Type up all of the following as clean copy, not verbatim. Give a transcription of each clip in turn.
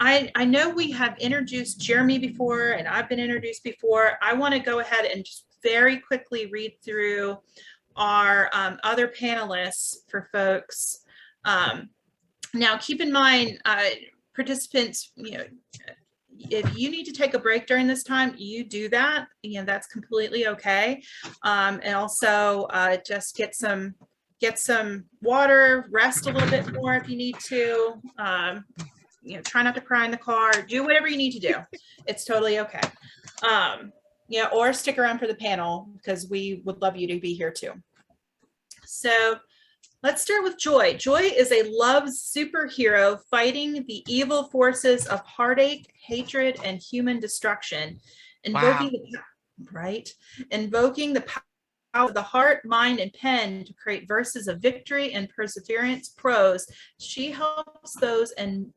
I know we have introduced Jeremy before, and I've been introduced before. I want to go ahead and just very quickly read through our other panelists for folks. Now, keep in mind, participants, if you need to take a break during this time, you do that. That's completely okay. And also just get some water, rest a little bit more if you need to. Try not to cry in the car, do whatever you need to do. It's totally okay. Or stick around for the panel because we would love you to be here too. So let's start with Joy. Joy is a love superhero fighting the evil forces of heartache, hatred, and human destruction. Invoking the power of the heart, mind, and pen to create verses of victory and perseverance prose. She helps those in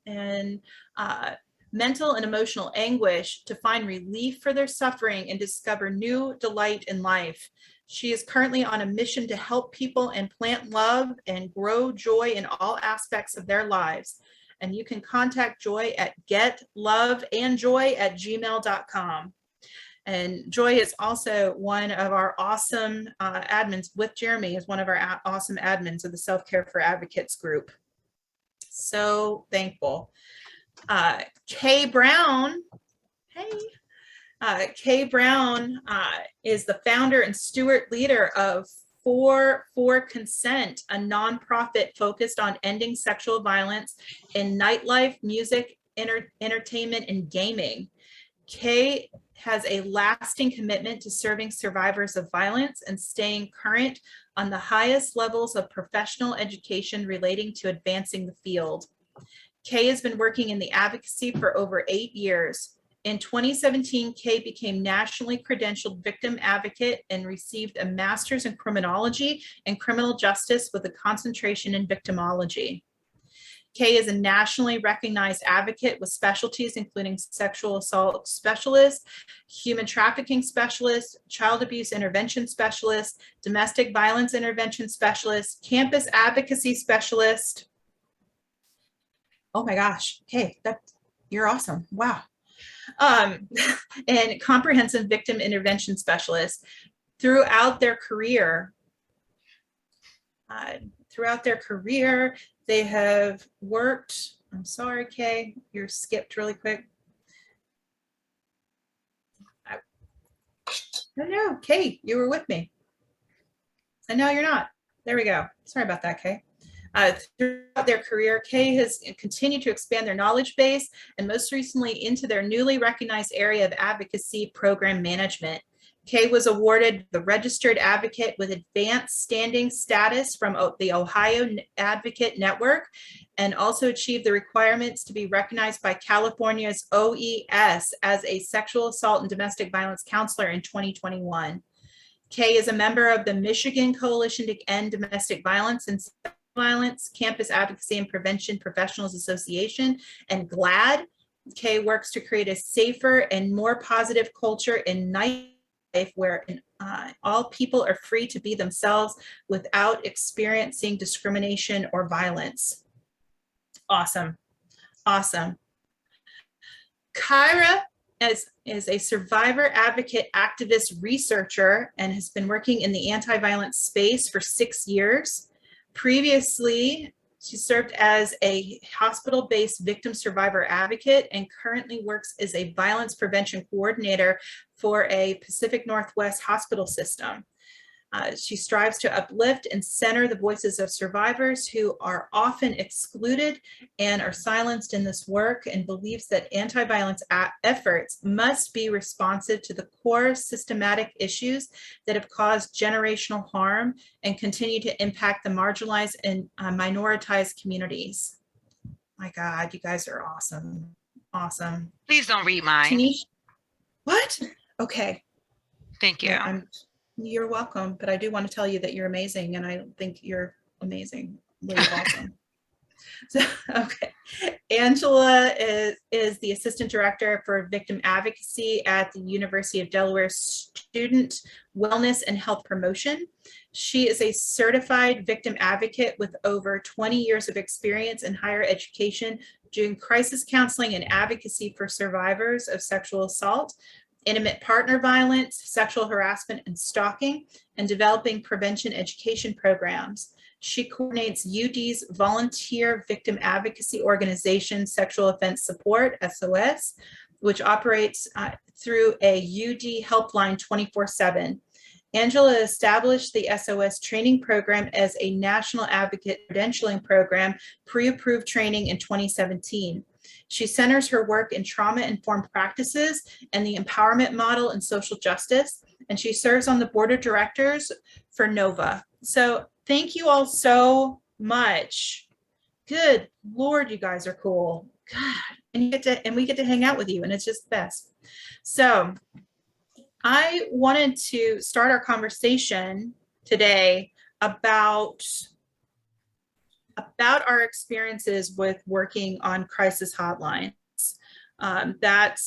mental and emotional anguish to find relief for their suffering and discover new delight in life. She is currently on a mission to help people and plant love and grow joy in all aspects of their lives. And you can contact Joy at getloveandjoy@gmail.com. And Joy is also one of our awesome admins, with Jeremy, is one of our awesome admins of the Self-Care for Advocates group. So thankful. Kay Brown, hey. Kay Brown is the founder and steward leader of For Consent, a nonprofit focused on ending sexual violence in nightlife, music, entertainment, and gaming. Kay has a lasting commitment to serving survivors of violence and staying current on the highest levels of professional education relating to advancing the field. Kay has been working in the advocacy for over 8 years. In 2017, Kay became nationally credentialed victim advocate and received a master's in criminology and criminal justice with a concentration in victimology. Kay is a nationally recognized advocate with specialties including sexual assault specialist, human trafficking specialist, child abuse intervention specialist, domestic violence intervention specialist, campus advocacy specialist. Oh my gosh, Kay, you're awesome. Wow. And comprehensive victim intervention specialist. Throughout their career, they have worked, I'm sorry, Kay, you're skipped really quick. No, no, Kay, you were with me. And now you're not. There we go. Sorry about that, Kay. Throughout their career, Kay has continued to expand their knowledge base and most recently into their newly recognized area of advocacy program management. Kay was awarded the Registered Advocate with Advanced Standing Status from the Ohio Advocate Network and also achieved the requirements to be recognized by California's OES as a sexual assault and domestic violence counselor in 2021. Kay is a member of the Michigan Coalition to End Domestic Violence and Campus Advocacy and Prevention Professionals Association, and GLAD. Kay works to create a safer and more positive culture in nightlife where all people are free to be themselves without experiencing discrimination or violence. Awesome. Awesome. Kyra is a survivor advocate, activist, researcher, and has been working in the anti-violence space for 6 years. Previously, she served as a hospital-based victim survivor advocate and currently works as a violence prevention coordinator for a Pacific Northwest hospital system. She strives to uplift and center the voices of survivors who are often excluded and are silenced in this work, and believes that anti-violence efforts must be responsive to the core systematic issues that have caused generational harm and continue to impact the marginalized and minoritized communities. My God, you guys are awesome. Awesome. Please don't read mine. Tanisha, what? Okay. Thank you. Yeah, you're welcome, but I do want to tell you that you're amazing, and I think you're amazing. Really awesome. So, okay. Angela is the Assistant Director for Victim Advocacy at the University of Delaware Student Wellness and Health Promotion. She is a certified victim advocate with over 20 years of experience in higher education doing crisis counseling and advocacy for survivors of sexual assault, intimate partner violence, sexual harassment, and stalking, and developing prevention education programs. She coordinates UD's volunteer victim advocacy organization, Sexual Offense Support, SOS, which operates through a UD helpline 24/7. Angela established the SOS training program as a national advocate credentialing program, pre-approved training in 2017. She centers her work in trauma-informed practices and the empowerment model in social justice, and she serves on the board of directors for NOVA. So thank you all so much. Good Lord, you guys are cool. God, and we get to hang out with you, and it's just the best. So I wanted to start our conversation today about our experiences with working on crisis hotlines. That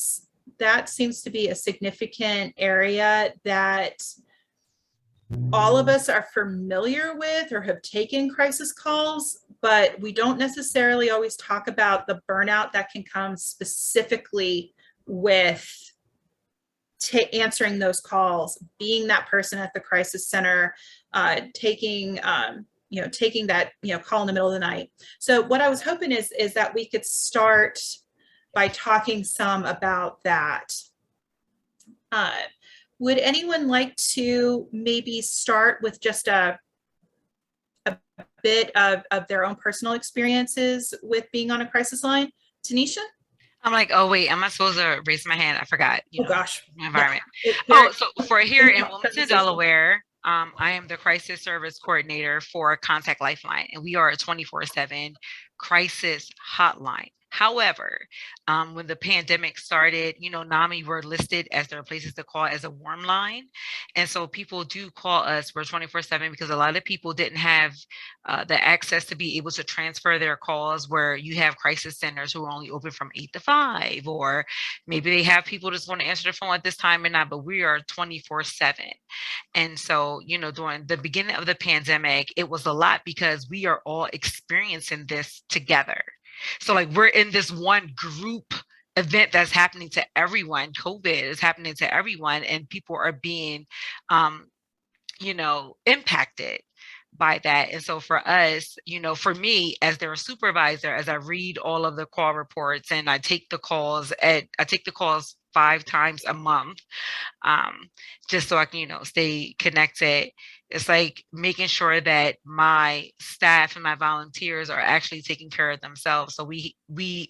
seems to be a significant area that all of us are familiar with or have taken crisis calls, but we don't necessarily always talk about the burnout that can come specifically with answering those calls, being that person at the crisis center, taking that call in the middle of the night. So what I was hoping is that we could start by talking some about that. Would anyone like to maybe start with just a bit of their own personal experiences with being on a crisis line? Tanisha? I'm like, oh wait, am I supposed to raise my hand? I forgot. Gosh. My environment. Yeah. So for here in Wilmington, Delaware, I am the crisis service coordinator for Contact Lifeline, and we are a 24/7 crisis hotline. However, when the pandemic started, NAMI were listed as their places to call as a warm line. And so people do call us. We're 24/7 because a lot of people didn't have the access to be able to transfer their calls, where you have crisis centers who are only open from 8 to 5, or maybe they have people just want to answer the phone at this time or not, but we are 24/7. And so, during the beginning of the pandemic, it was a lot because we are all experiencing this together. So like we're in this one group event that's happening to everyone. COVID is happening to everyone, and people are being, impacted by that. And so for us, for me as their supervisor, as I read all of the call reports and I take the calls 5 times a month, just so I can, stay connected. It's like making sure that my staff and my volunteers are actually taking care of themselves. So we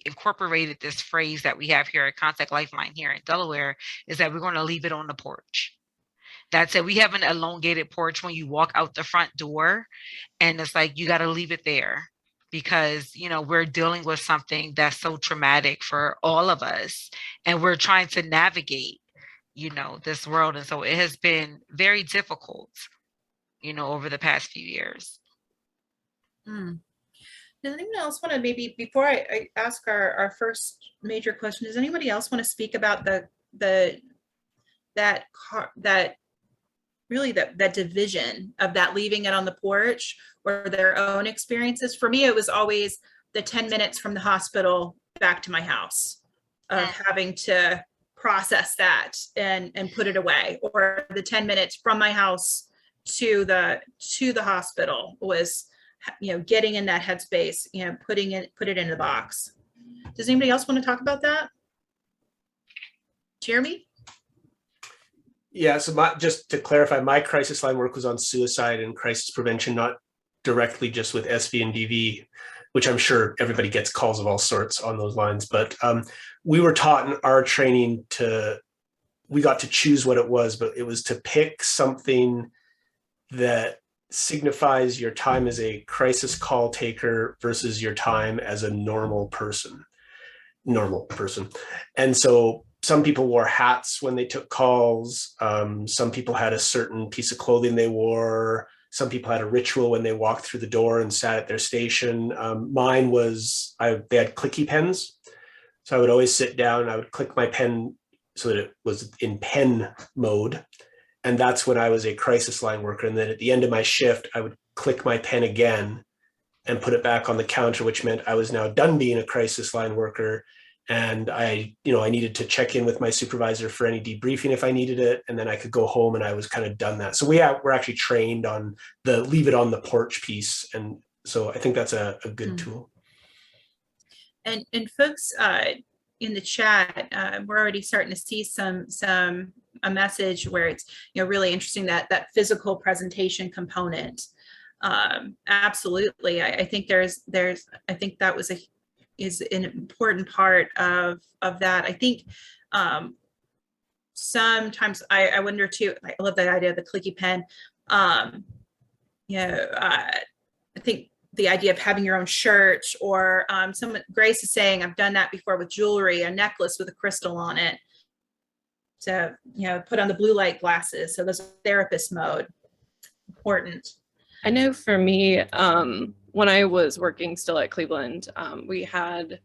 incorporated this phrase that we have here at Contact Lifeline here in Delaware, is that we're going to leave it on the porch. That's it. We have an elongated porch when you walk out the front door, and it's like you got to leave it there because, we're dealing with something that's so traumatic for all of us, and we're trying to navigate, this world. And so it has been very difficult, over the past few years. Does anyone else want to, maybe before I ask our first major question, does anybody else want to speak about that division of that leaving it on the porch or their own experiences? For me, it was always the 10 minutes from the hospital back to my house of having to process that and put it away, or the 10 minutes from my house to the hospital was, getting in that headspace, put it in the box. Does anybody else want to talk about that? Jeremy? Yeah, so just to clarify, my crisis line work was on suicide and crisis prevention, not directly just with SV and DV, which I'm sure everybody gets calls of all sorts on those lines. But we were taught in our training we got to choose what it was, but it was to pick something that signifies your time as a crisis call taker versus your time as a normal person. And so some people wore hats when they took calls. Some people had a certain piece of clothing they wore. Some people had a ritual when they walked through the door and sat at their station. Mine was, they had clicky pens. So I would always sit down, I would click my pen so that it was in pen mode. And that's when I was a crisis line worker. And then at the end of my shift, I would click my pen again and put it back on the counter, which meant I was now done being a crisis line worker. And I needed to check in with my supervisor for any debriefing if I needed it. And then I could go home and I was kind of done that. So we're actually trained on the leave it on the porch piece. And so I think that's a good tool. And folks in the chat, we're already starting to see a message where it's really interesting that physical presentation component. Absolutely, I think I think that is an important part of that. I think sometimes I wonder too. I love that idea of the clicky pen. I think the idea of having your own shirt, or Grace is saying, I've done that before with jewelry, a necklace with a crystal on it. So, put on the blue light glasses. So there's therapist mode. Important. I know for me, when I was working still at Cleveland, we had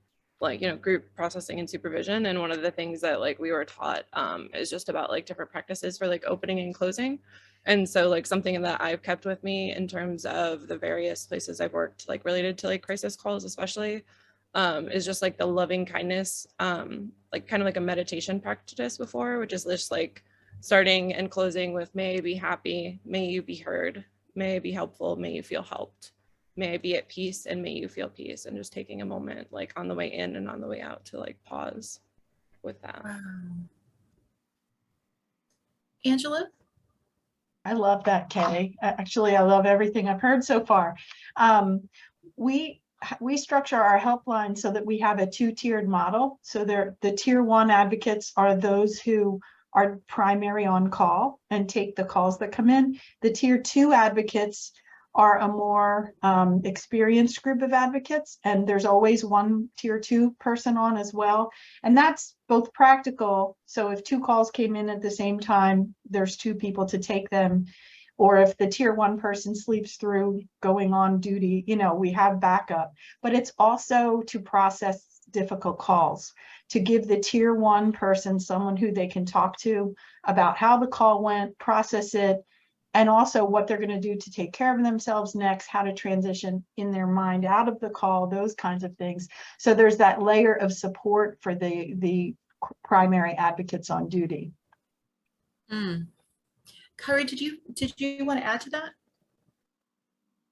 group processing and supervision. And one of the things that we were taught is just about different practices for opening and closing. And so something that I've kept with me in terms of the various places I've worked, related to crisis calls, especially, is just the loving kindness, kind of like a meditation practice before, which is just starting and closing with, may I be happy, may you be heard, may I be helpful, may you feel helped, may I be at peace, and may you feel peace. And just taking a moment on the way in and on the way out to pause with that. Wow. Angela? I love that, Kay. Actually, I love everything I've heard so far. We structure our helpline so that we have a two-tiered model. So the tier 1 advocates are those who are primary on call and take the calls that come in. The tier 2 advocates are a more experienced group of advocates, and there's always one tier 2 person on as well. And that's both practical. So if 2 calls came in at the same time, there's 2 people to take them. Or if the tier 1 person sleeps through going on duty, we have backup. But it's also to process difficult calls, to give the tier 1 person someone who they can talk to about how the call went, process it, and also what they're going to do to take care of themselves next, how to transition in their mind out of the call, those kinds of things. So there's that layer of support for the primary advocates on duty. Kari, did you want to add to that?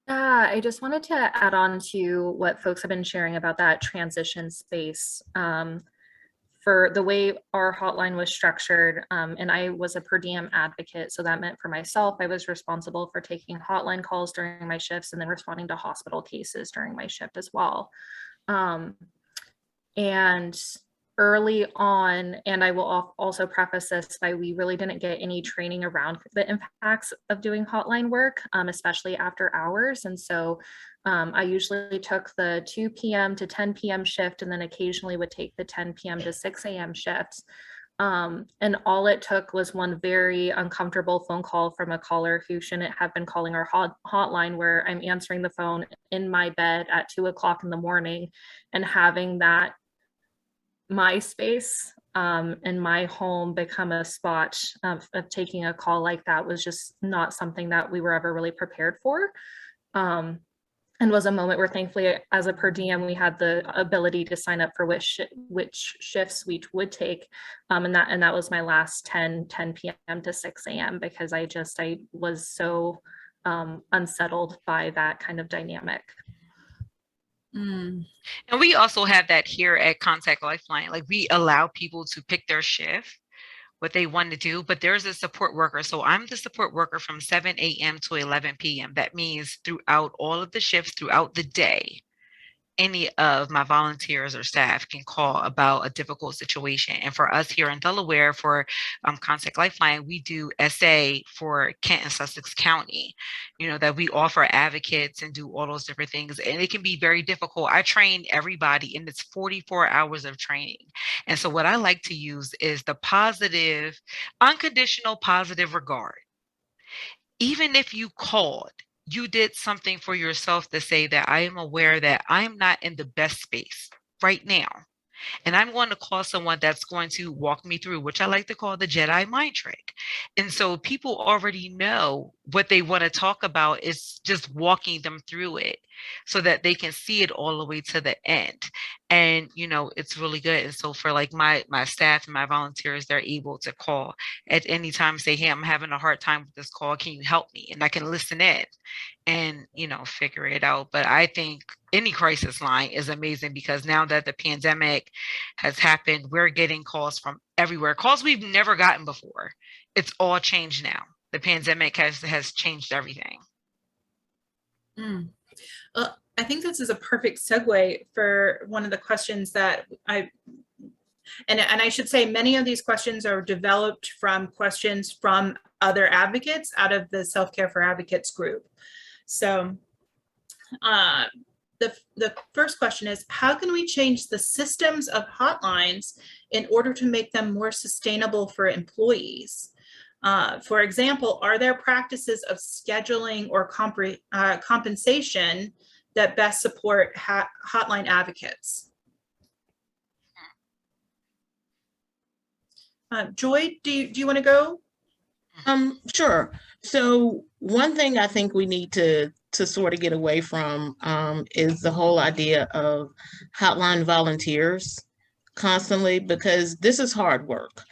Yeah, I just wanted to add on to what folks have been sharing about that transition space. For the way our hotline was structured, and I was a per diem advocate, so that meant for myself, I was responsible for taking hotline calls during my shifts and then responding to hospital cases during my shift as well. And early on, and I will also preface this by, we really didn't get any training around the impacts of doing hotline work, especially after hours. And so I usually took the 2 p.m. to 10 p.m. shift, and then occasionally would take the 10 p.m. to 6 a.m. shifts. And all it took was one very uncomfortable phone call from a caller who shouldn't have been calling our hotline, where I'm answering the phone in my bed at 2 o'clock in the morning, and having that my space and my home become a spot of taking a call like that was just not something that we were ever really prepared for. And was a moment where, thankfully, as a per diem, we had the ability to sign up for which shifts we would take. And that was my last 10 p.m. to 6 a.m. because I was so unsettled by that kind of dynamic. And we also have that here at Contact Lifeline. We allow people to pick their shift, what they want to do, but there's a support worker. So I'm the support worker from 7 a.m. to 11 p.m. That means throughout all of the shifts throughout the day, any of my volunteers or staff can call about a difficult situation. And for us here in Delaware, for Contact Lifeline, we do SA for Kent and Sussex County, that we offer advocates and do all those different things. And it can be very difficult. I train everybody, and it's 44 hours of training. And so what I like to use is the positive, unconditional positive regard. Even if you called you did something for yourself to say that I am aware that I am not in the best space right now. And I'm going to call someone that's going to walk me through, which I like to call the Jedi mind trick. And so people already know what they want to talk about, is just walking them through it so that they can see it all the way to the end. And, you know, it's really good. And so for like my staff and my volunteers, they're able to call at any time, say, hey, I'm having a hard time with this call. Can you help me? And I can listen in and, you know, figure it out. But I think any crisis line is amazing, because now that the pandemic has happened, we're getting calls from everywhere, calls we've never gotten before. It's all changed now. The pandemic has changed everything. I think this is a perfect segue for one of the questions that and I should say many of these questions are developed from questions from other advocates out of the Self-Care for Advocates group. So the first question is, how can we change the systems of hotlines in order to make them more sustainable for employees? For example, are there practices of scheduling or compensation that best support hotline advocates? Joy, do you want to go? Sure. So one thing I think we need to sort of get away from is the whole idea of hotline volunteers constantly, because this is hard work.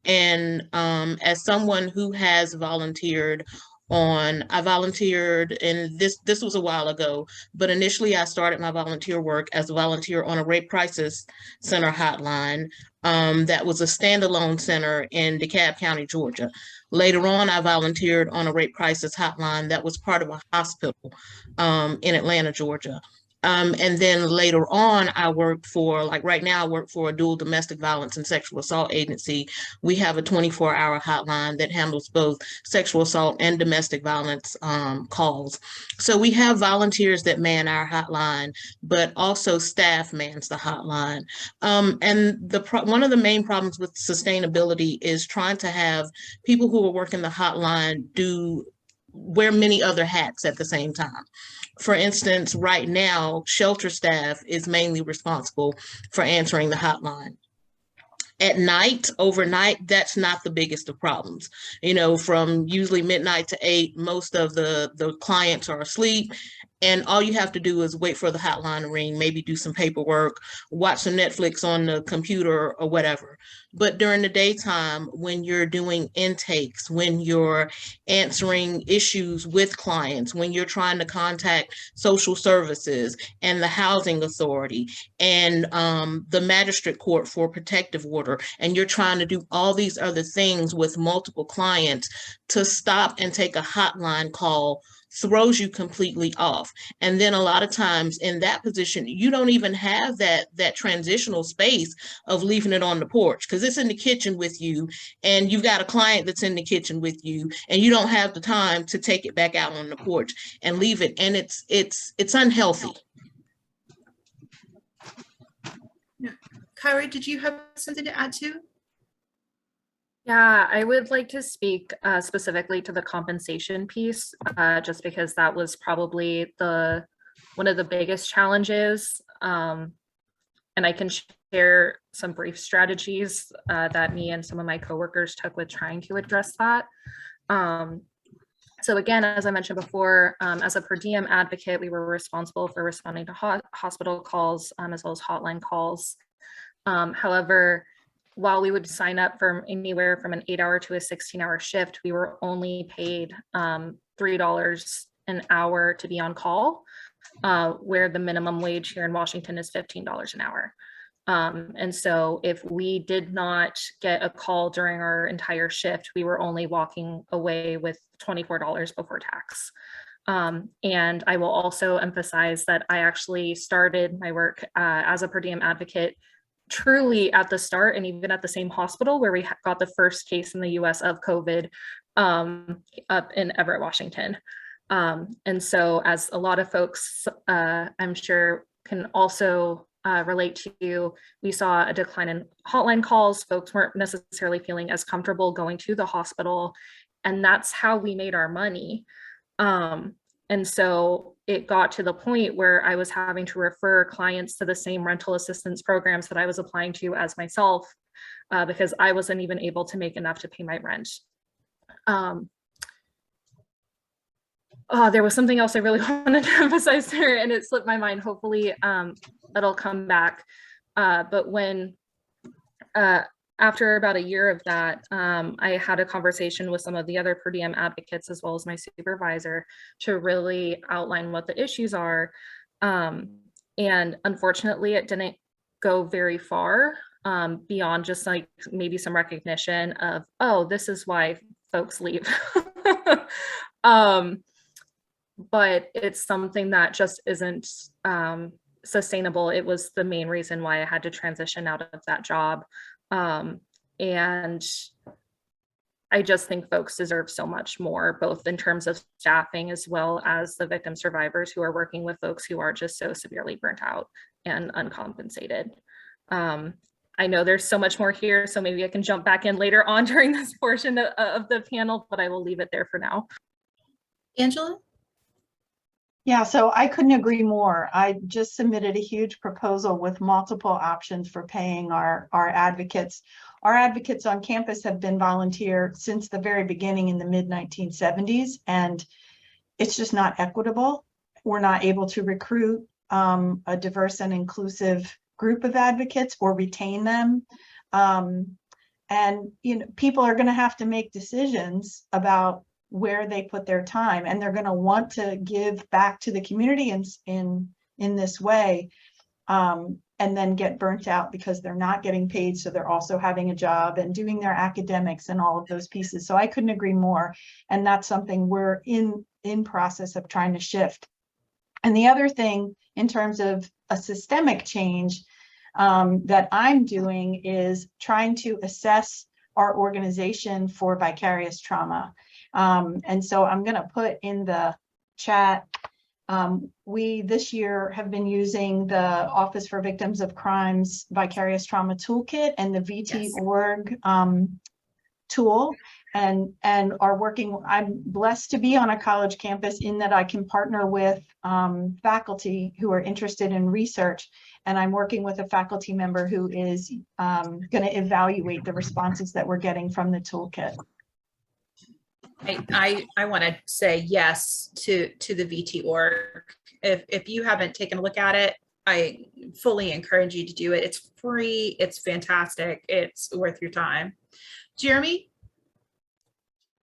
And as someone who has volunteered I volunteered, and this was a while ago, but initially I started my volunteer work as a volunteer on a rape crisis center hotline that was a standalone center in DeKalb County, Georgia. Later on, I volunteered on a rape crisis hotline that was part of a hospital in Atlanta, Georgia. And then later on, I worked for, like right now, I work for a dual domestic violence and sexual assault agency. We have a 24-hour hotline that handles both sexual assault and domestic violence calls. So we have volunteers that man our hotline, but also staff mans the hotline. And one of the main problems with sustainability is trying to have people who are working the hotline wear many other hats at the same time. For instance, right now, shelter staff is mainly responsible for answering the hotline. At night, overnight, that's not the biggest of problems. You know, from usually midnight to 8, most of the clients are asleep. And all you have to do is wait for the hotline to ring, maybe do some paperwork, watch some Netflix on the computer or whatever. But during the daytime, when you're doing intakes, when you're answering issues with clients, when you're trying to contact social services and the housing authority and the magistrate court for protective order, and you're trying to do all these other things with multiple clients, to stop and take a hotline call throws you completely off. And then a lot of times in that position, you don't even have that transitional space of leaving it on the porch, because it's in the kitchen with you and you've got a client that's in the kitchen with you, and you don't have the time to take it back out on the porch and leave it. And it's unhealthy. Yeah. Kyrie, did you have something to add to? Yeah, I would like to speak specifically to the compensation piece, just because that was probably one of the biggest challenges. And I can share some brief strategies that me and some of my coworkers took with trying to address that. So again, as I mentioned before, as a per diem advocate, we were responsible for responding to hospital calls as well as hotline calls. However, while we would sign up for anywhere from an 8-hour to a 16-hour shift, we were only paid $3 an hour to be on call, where the minimum wage here in Washington is $15 an hour. And so if we did not get a call during our entire shift, we were only walking away with $24 before tax. And I will also emphasize that I actually started my work as a per diem advocate truly at the start, and even at the same hospital where we got the first case in the US of COVID up in Everett, Washington. And so as a lot of folks, I'm sure can also relate to, we saw a decline in hotline calls. Folks weren't necessarily feeling as comfortable going to the hospital, and that's how we made our money. And so it got to the point where I was having to refer clients to the same rental assistance programs that I was applying to as myself, because I wasn't even able to make enough to pay my rent. There was something else I really wanted to emphasize there, and it slipped my mind. Hopefully it'll come back. But when, after about a year of that, I had a conversation with some of the other per diem advocates as well as my supervisor to really outline what the issues are. And unfortunately, it didn't go very far beyond just like maybe some recognition of, oh, this is why folks leave. But it's something that just isn't sustainable. It was the main reason why I had to transition out of that job. And I just think folks deserve so much more, both in terms of staffing as well as the victim survivors who are working with folks who are just so severely burnt out and uncompensated. I know there's so much more here, so maybe I can jump back in later on during this portion of the panel, but I will leave it there for now. Angela? Yeah, so I couldn't agree more. I just submitted a huge proposal with multiple options for paying our advocates. Our advocates on campus have been volunteer since the very beginning in the mid-1970s, and it's just not equitable. We're not able to recruit a diverse and inclusive group of advocates or retain them. And people are going to have to make decisions about where they put their time, and they're going to want to give back to the community in this way, and then get burnt out because they're not getting paid, so they're also having a job and doing their academics and all of those pieces. So I couldn't agree more, and that's something we're in process of trying to shift. And the other thing in terms of a systemic change that I'm doing is trying to assess our organization for vicarious trauma. And so I'm going to put in the chat, we this year have been using the Office for Victims of Crimes Vicarious Trauma Toolkit and the VT.org tool, and are working. I'm blessed to be on a college campus in that I can partner with faculty who are interested in research, and I'm working with a faculty member who is going to evaluate the responses that we're getting from the toolkit. I want to say yes to the VT.org. If you haven't taken a look at it, I fully encourage you to do it. It's free. It's fantastic. It's worth your time. Jeremy?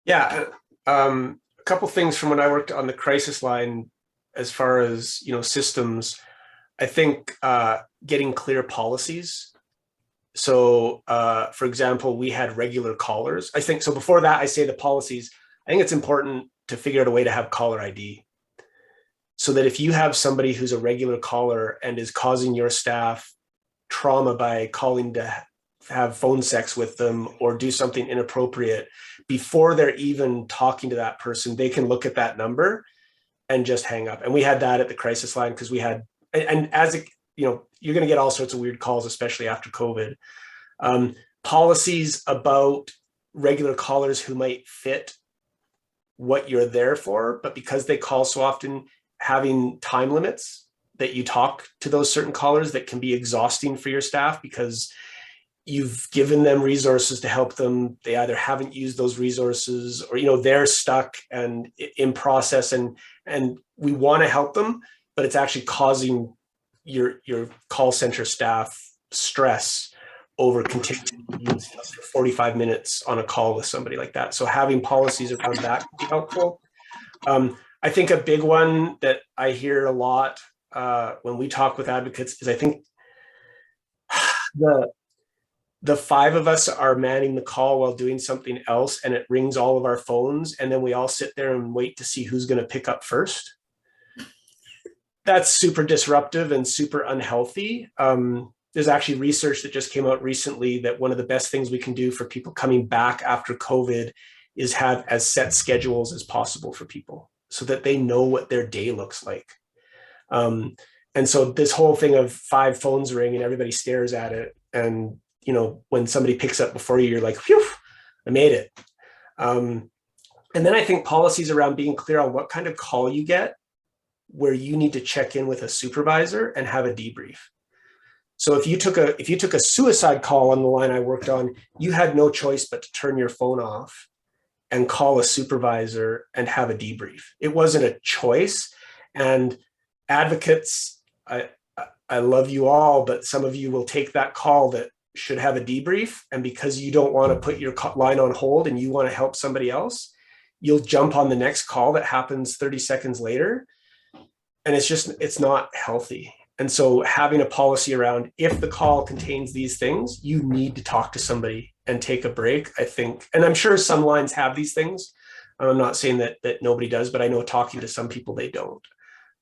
Yeah, a couple things from when I worked on the crisis line, as far as systems. I think getting clear policies. So, for example, we had regular callers. I think so. Before that, I say the policies. I think it's important to figure out a way to have caller ID, so that if you have somebody who's a regular caller and is causing your staff trauma by calling to have phone sex with them or do something inappropriate, before they're even talking to that person, they can look at that number and just hang up. And we had that at the crisis line because we had, and as you're going to get all sorts of weird calls, especially after COVID. Policies about regular callers who might fit what you're there for, but because they call so often, having time limits that you talk to those certain callers that can be exhausting for your staff because you've given them resources to help them. They either haven't used those resources or, they're stuck and in process, and we want to help them, but it's actually causing your call center staff stress over continuing to use 45 minutes on a call with somebody like that. So having policies around that can be helpful. I think a big one that I hear a lot when we talk with advocates is I think the five of us are manning the call while doing something else, and it rings all of our phones, and then we all sit there and wait to see who's going to pick up first. That's super disruptive and super unhealthy. There's actually research that just came out recently that one of the best things we can do for people coming back after COVID is have as set schedules as possible for people so that they know what their day looks like. And so this whole thing of 5 phones ring and everybody stares at it, and when somebody picks up before you, you're like, phew, I made it. And And then I think policies around being clear on what kind of call you get, where you need to check in with a supervisor and have a debrief. So if you took a suicide call on the line I worked on, you had no choice but to turn your phone off and call a supervisor and have a debrief. It wasn't a choice. And advocates, I love you all, but some of you will take that call that should have a debrief. And because you don't want to put your line on hold and you want to help somebody else, you'll jump on the next call that happens 30 seconds later. And it's not healthy. And so having a policy around, if the call contains these things, you need to talk to somebody and take a break, I think. And I'm sure some lines have these things. I'm not saying that nobody does, but I know talking to some people, they don't.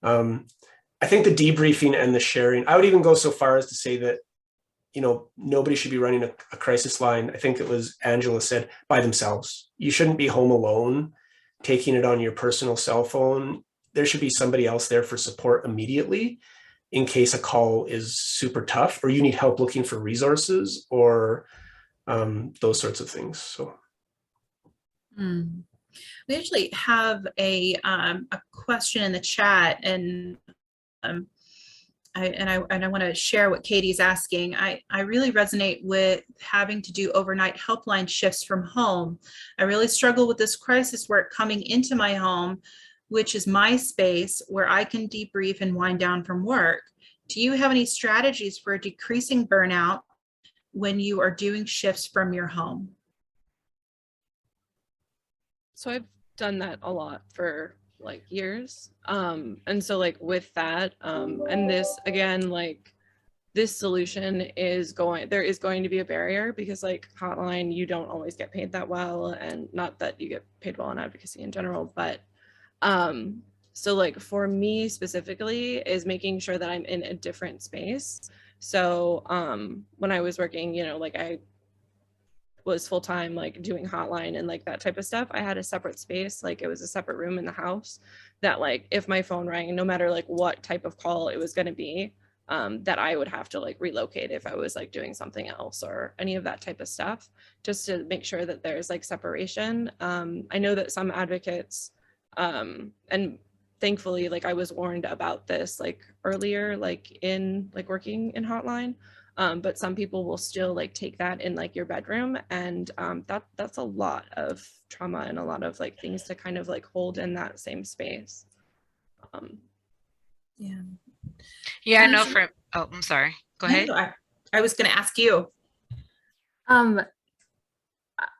I think the debriefing and the sharing, I would even go so far as to say that, nobody should be running a crisis line. I think it was Angela said, by themselves. You shouldn't be home alone, taking it on your personal cell phone. There should be somebody else there for support immediately in case a call is super tough or you need help looking for resources or those sorts of things. So. We actually have a question in the chat, and I want to share what Katie's asking. I really resonate with having to do overnight helpline shifts from home. I really struggle with this crisis work coming into my home, which is my space where I can debrief and wind down from work. Do you have any strategies for decreasing burnout when you are doing shifts from your home? So I've done that a lot for like years. And so like with that, and this again, like this solution there is going to be a barrier because like Hotline, you don't always get paid that well, and not that you get paid well in advocacy in general, but so like for me specifically is making sure that I'm in a different space. So when I was working, like I was full-time like doing Hotline and like that type of stuff, I had a separate space, like it was a separate room in the house that like if my phone rang, no matter like what type of call it was going to be, that I would have to like relocate if I was like doing something else or any of that type of stuff, just to make sure that there's like separation. I know that some advocates, and thankfully like I was warned about this like earlier, like in like working in Hotline, but some people will still like take that in like your bedroom, and that's a lot of trauma and a lot of like things to kind of like hold in that same space. Yeah, I know I'm sorry, go ahead. No, I was going to ask you.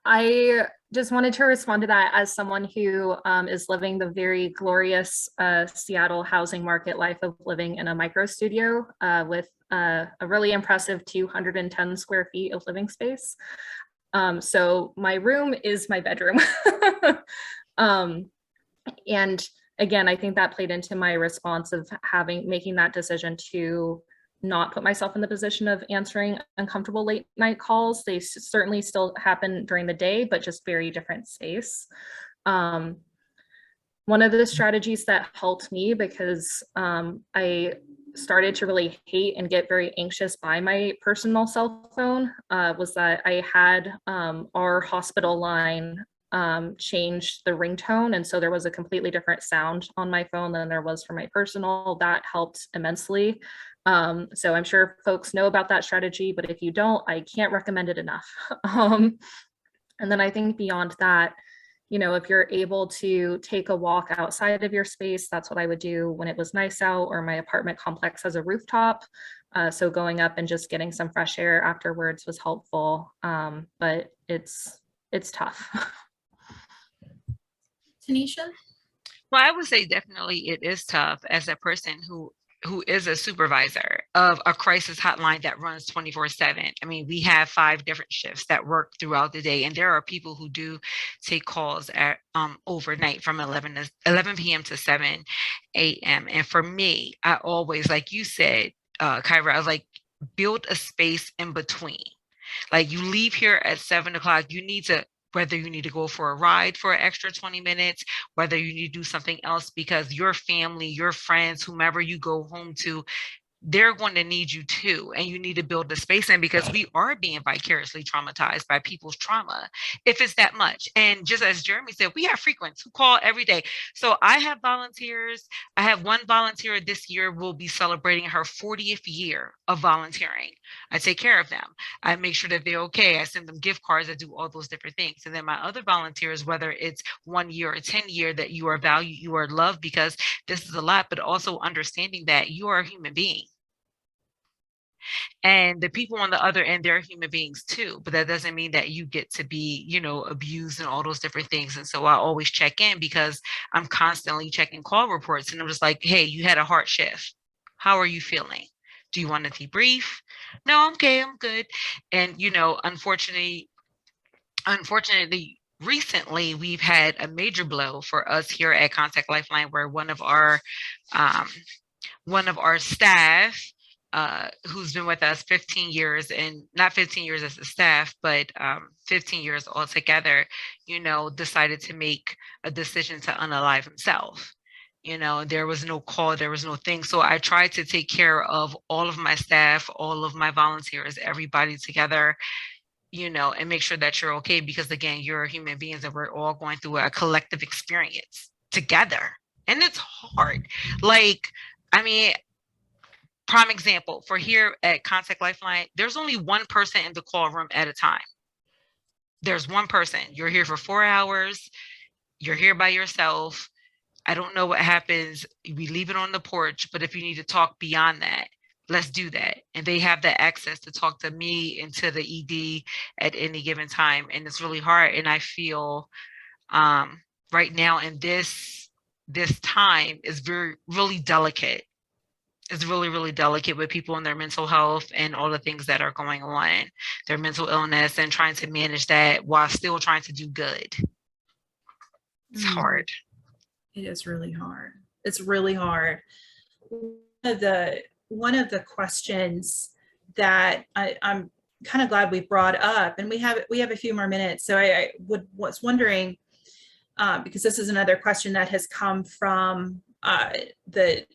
I just wanted to respond to that as someone who is living the very glorious Seattle housing market life of living in a micro studio with a really impressive 210 square feet of living space. So my room is my bedroom. And again, I think that played into my response of making that decision to not put myself in the position of answering uncomfortable late night calls. They certainly still happen during the day, but just very different space. One of the strategies that helped me, because I started to really hate and get very anxious by my personal cell phone, was that I had our hospital line change the ringtone. And so there was a completely different sound on my phone than there was for my personal. That helped immensely. So I'm sure folks know about that strategy, but if you don't, I can't recommend it enough. And then I think beyond that, if you're able to take a walk outside of your space, that's what I would do when it was nice out, or my apartment complex has a rooftop. So going up and just getting some fresh air afterwards was helpful. But it's tough. Tanisha? Well, I would say definitely it is tough as a person who is a supervisor of a crisis hotline that runs 24/7. I mean, we have 5 different shifts that work throughout the day, and there are people who do take calls at overnight from 11 p.m. to 7 a.m. And for me, I always, like you said, Kyra, I was like, build a space in between. Like you leave here at 7 o'clock, whether you need to go for a ride for an extra 20 minutes, whether you need to do something else because your family, your friends, whomever you go home to, they're going to need you too. And you need to build the space in, because we are being vicariously traumatized by people's trauma, if it's that much. And just as Jeremy said, we have frequents who call every day. So I have volunteers. I have one volunteer this year will be celebrating her 40th year of volunteering. I take care of them. I make sure that they're okay. I send them gift cards. I do all those different things. And then my other volunteers, whether it's 1 year or 10 year, that you are valued, you are loved, because this is a lot, but also understanding that you are a human being. And the people on the other end, they're human beings too, but that doesn't mean that you get to be, you know, abused and all those different things. And so I always check in, because I'm constantly checking call reports, and I'm just like, hey, you had a hard shift. How are you feeling? Do you want to debrief? No, I'm okay, I'm good. And, you know, unfortunately, recently we've had a major blow for us here at Contact Lifeline, where one of our staff, who's been with us 15 years, and not 15 years as a staff, but 15 years altogether, you know, decided to make a decision to unalive himself. You know, there was no call, there was no thing. So I tried to take care of all of my staff, all of my volunteers, everybody together, you know, and make sure that you're okay, because again, you're human beings and we're all going through a collective experience together. And it's hard. Like, I mean, prime example for here at Contact Lifeline, there's only one person in the call room at a time. There's one person. You're here for 4 hours. You're here by yourself. I don't know what happens. We leave it on the porch, but if you need to talk beyond that, let's do that. And they have the access to talk to me and to the ED at any given time. And it's really hard. And I feel right now in this time is really delicate. It's really, really delicate with people and their mental health and all the things that are going on, their mental illness, and trying to manage that while still trying to do good. It's hard. It is really hard. It's really hard. One of the questions that I'm kind of glad we brought up, and we have a few more minutes. So I was wondering, because this is another question that has come from the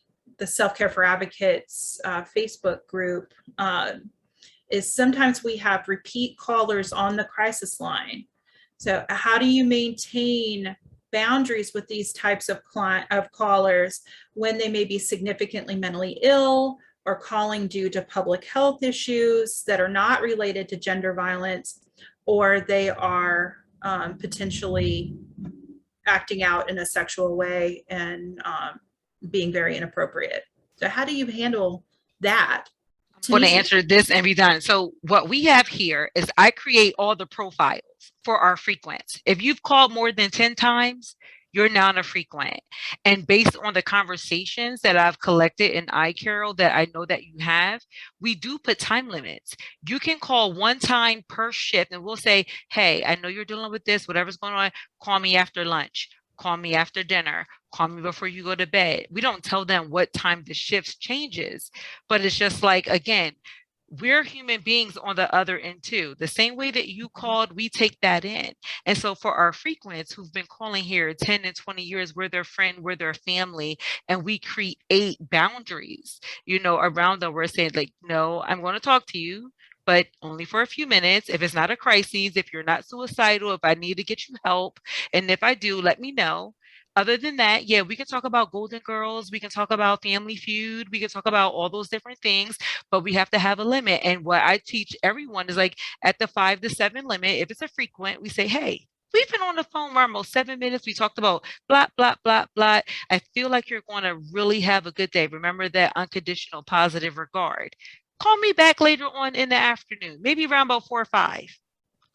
Self-Care for Advocates Facebook group, is sometimes we have repeat callers on the crisis line. So how do you maintain boundaries with these types of callers when they may be significantly mentally ill or calling due to public health issues that are not related to gender violence, or they are potentially acting out in a sexual way and being very inappropriate? So how do you handle that? I'm going to answer this and be done. So what we have here is I create all the profiles for our frequents. If you've called more than 10 times, you're now a frequent. And based on the conversations that I've collected in iCarol that I know that you have, we do put time limits. You can call one time per shift, and we'll say, hey, I know you're dealing with this, whatever's going on, call me after lunch. Call me after dinner, call me before you go to bed. We don't tell them what time the shift changes, but it's just like, again, we're human beings on the other end too. The same way that you called, we take that in. And so for our frequents who've been calling here 10 and 20 years, we're their friend, we're their family, and we create boundaries, you know, around them. We're saying like, no, I'm going to talk to you, but only for a few minutes. If it's not a crisis, if you're not suicidal, if I need to get you help, and if I do, let me know. Other than that, yeah, we can talk about Golden Girls. We can talk about Family Feud. We can talk about all those different things, but we have to have a limit. And what I teach everyone is like at the 5 to 7 limit, if it's a frequent, we say, hey, we've been on the phone for almost 7 minutes. We talked about blah, blah, blah, blah. I feel like you're going to really have a good day. Remember that unconditional positive regard. Call me back later on in the afternoon, maybe around about 4 or 5.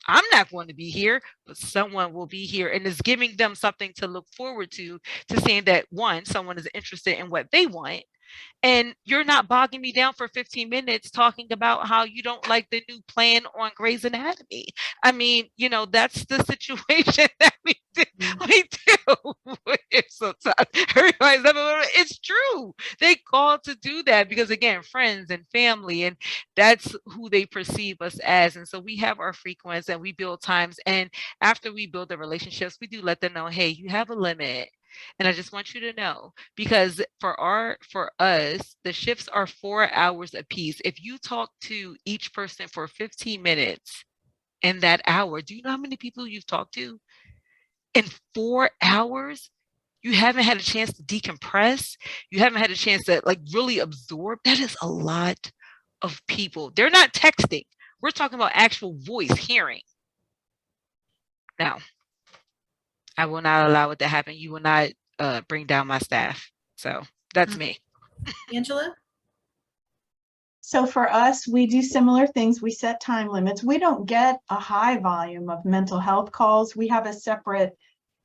I'm not going to be here, but someone will be here, and it's giving them something to look forward to saying that, one, someone is interested in what they want, and you're not bogging me down for 15 minutes talking about how you don't like the new plan on Grey's Anatomy. I mean, you know, that's the situation that we do. It's so tough. It's true. They call to do that because, again, friends and family, and that's who they perceive us as. And so we have our frequencies and we build times. And after we build the relationships, we do let them know, hey, you have a limit. And I just want you to know, because for us, the shifts are 4 hours apiece. If you talk to each person for 15 minutes in that hour, do you know how many people you've talked to? In 4 hours, you haven't had a chance to decompress. You haven't had a chance to like really absorb. That is a lot of people. They're not texting. We're talking about actual voice hearing. Now, I will not allow it to happen. You will not bring down my staff. So that's me. Angela? So for us, we do similar things. We set time limits. We don't get a high volume of mental health calls. We have a separate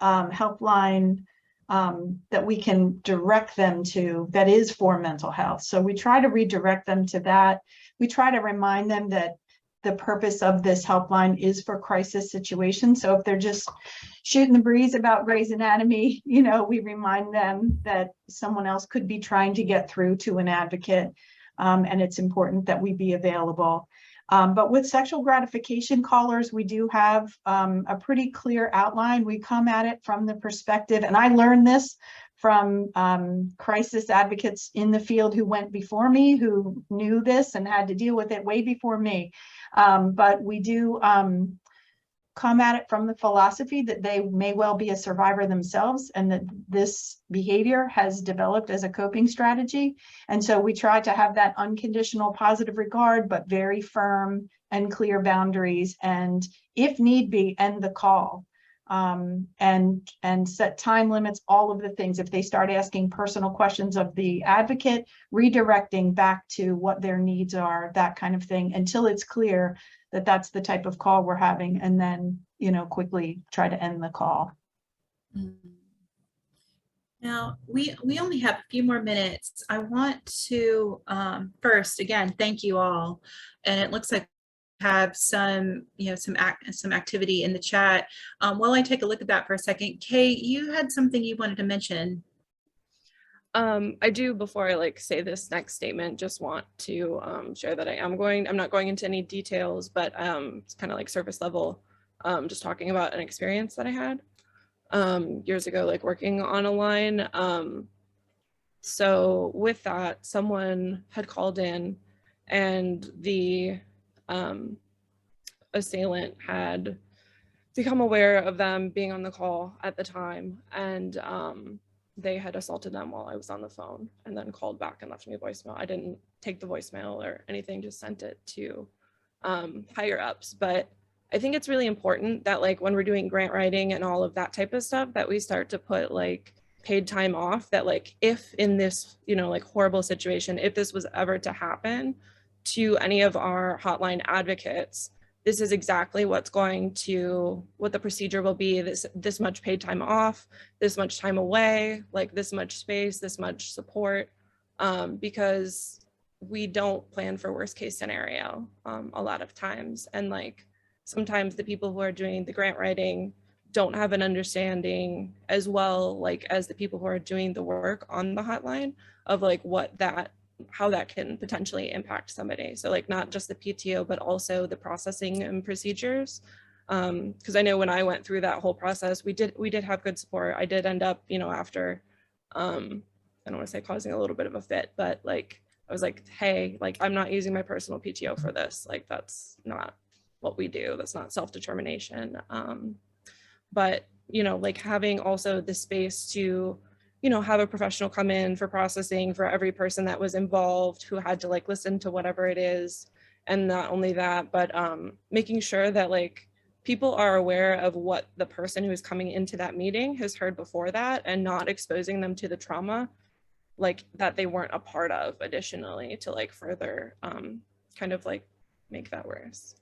helpline that we can direct them to that is for mental health. So we try to redirect them to that. We try to remind them that the purpose of this helpline is for crisis situations. So if they're just shooting the breeze about Grey's Anatomy, you know, we remind them that someone else could be trying to get through to an advocate. And it's important that we be available. But with sexual gratification callers, we do have a pretty clear outline. We come at it from the perspective, and I learned this from crisis advocates in the field who went before me, who knew this and had to deal with it way before me. But we do come at it from the philosophy that they may well be a survivor themselves and that this behavior has developed as a coping strategy. And so we try to have that unconditional positive regard, but very firm and clear boundaries. And if need be, end the call and set time limits, all of the things. If they start asking personal questions of the advocate, redirecting back to what their needs are, that kind of thing, until it's clear that that's the type of call we're having, and then, you know, quickly try to end the call. Now, we only have a few more minutes. I want to first, again, thank you all. And it looks like we have some, you know, some activity in the chat. While I take a look at that for a second, Kay, you had something you wanted to mention. I do, before I like say this next statement, just want to share that I'm not going into any details, but it's kind of like surface level, just talking about an experience that I had years ago, like working on a line. So with that, someone had called in and the assailant had become aware of them being on the call at the time, and they had assaulted them while I was on the phone, and then called back and left me a voicemail. I didn't take the voicemail or anything, just sent it to higher ups. But I think it's really important that like when we're doing grant writing and all of that type of stuff, that we start to put like paid time off, that like if in this, you know, like horrible situation, if this was ever to happen to any of our hotline advocates, this is exactly what the procedure will be, this much paid time off, this much time away, like this much space, this much support, because we don't plan for worst case scenario a lot of times. And like sometimes the people who are doing the grant writing don't have an understanding as well, like as the people who are doing the work on the hotline, of like how that can potentially impact somebody. So like not just the PTO, but also the processing and procedures. Because I know when I went through that whole process, we did have good support. I did end up, you know, after, I don't want to say causing a little bit of a fit, but like, I was like, hey, like, I'm not using my personal PTO for this. Like, that's not what we do. That's not self-determination. But, you know, like having also the space to, you know, have a professional come in for processing for every person that was involved who had to like listen to whatever it is. And not only that, but making sure that like people are aware of what the person who is coming into that meeting has heard before that, and not exposing them to the trauma like that they weren't a part of additionally, to like further kind of like make that worse.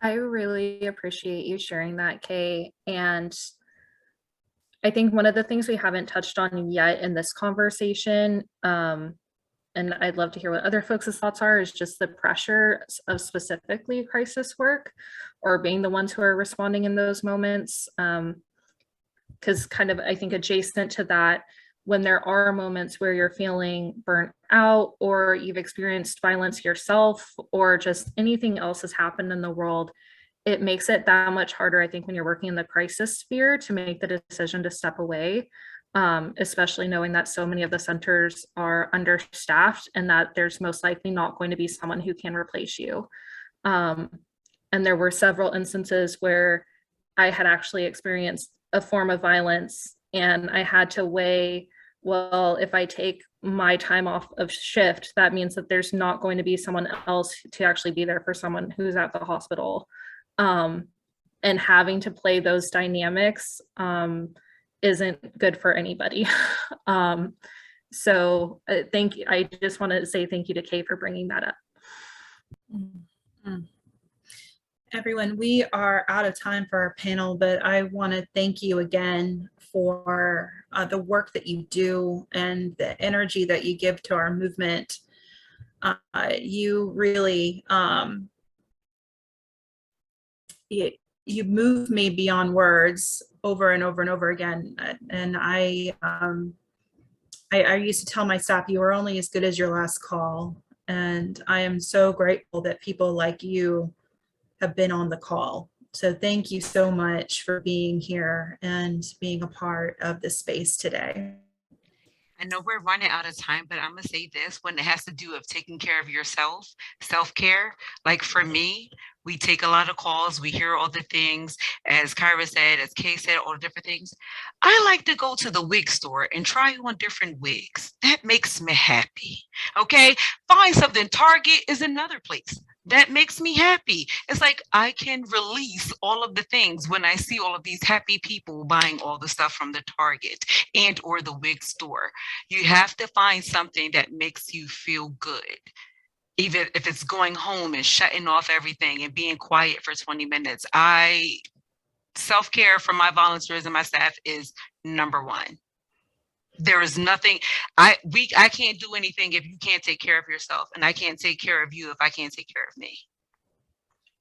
I really appreciate you sharing that, Kay. And I think one of the things we haven't touched on yet in this conversation, and I'd love to hear what other folks' thoughts are, is just the pressure of specifically crisis work, or being the ones who are responding in those moments. Because kind of, I think adjacent to that, when there are moments where you're feeling burnt out, or you've experienced violence yourself, or just anything else has happened in the world, it makes it that much harder, I think, when you're working in the crisis sphere to make the decision to step away, especially knowing that so many of the centers are understaffed and that there's most likely not going to be someone who can replace you. And there were several instances where I had actually experienced a form of violence, and I had to weigh, well, if I take my time off of shift, that means that there's not going to be someone else to actually be there for someone who's at the hospital. And having to play those dynamics isn't good for anybody. So thank you. I just want to say thank you to Kay for bringing that up. Mm-hmm. Everyone, we are out of time for our panel, but I want to thank you again for the work that you do and the energy that you give to our movement. You really, you move me beyond words over and over and over again. And I used to tell my staff, you are only as good as your last call. And I am so grateful that people like you have been on the call. So thank you so much for being here and being a part of this space today. I know we're running out of time, but I'm gonna say this: when it has to do with taking care of yourself, self-care, like for me, we take a lot of calls, we hear all the things, as Kyra said, as Kay said, all the different things. I like to go to the wig store and try on different wigs. That makes me happy, okay? Find something. Target is another place. That makes me happy. It's like I can release all of the things when I see all of these happy people buying all the stuff from the Target and or the wig store. You have to find something that makes you feel good. Even if it's going home and shutting off everything and being quiet for 20 minutes. Self-care for my volunteers and my staff is number one. There is nothing, I can't do anything if you can't take care of yourself, and I can't take care of you if I can't take care of me.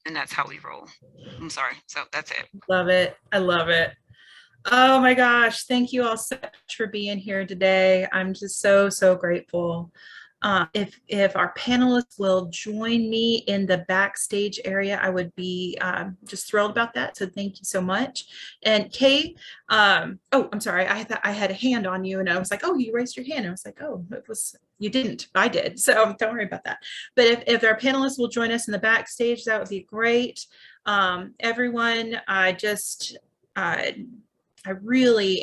And that's how we roll. I'm sorry. So that's it. Love it. I love it. Oh my gosh. Thank you all so much for being here today. I'm just so, so grateful. If our panelists will join me in the backstage area, I would be just thrilled about that. So thank you so much. And Kay, oh, I'm sorry. I thought I had a hand on you and I was like, oh, you raised your hand. I was like, oh, you didn't. I did. So don't worry about that. But if our panelists will join us in the backstage, that would be great. Everyone, I really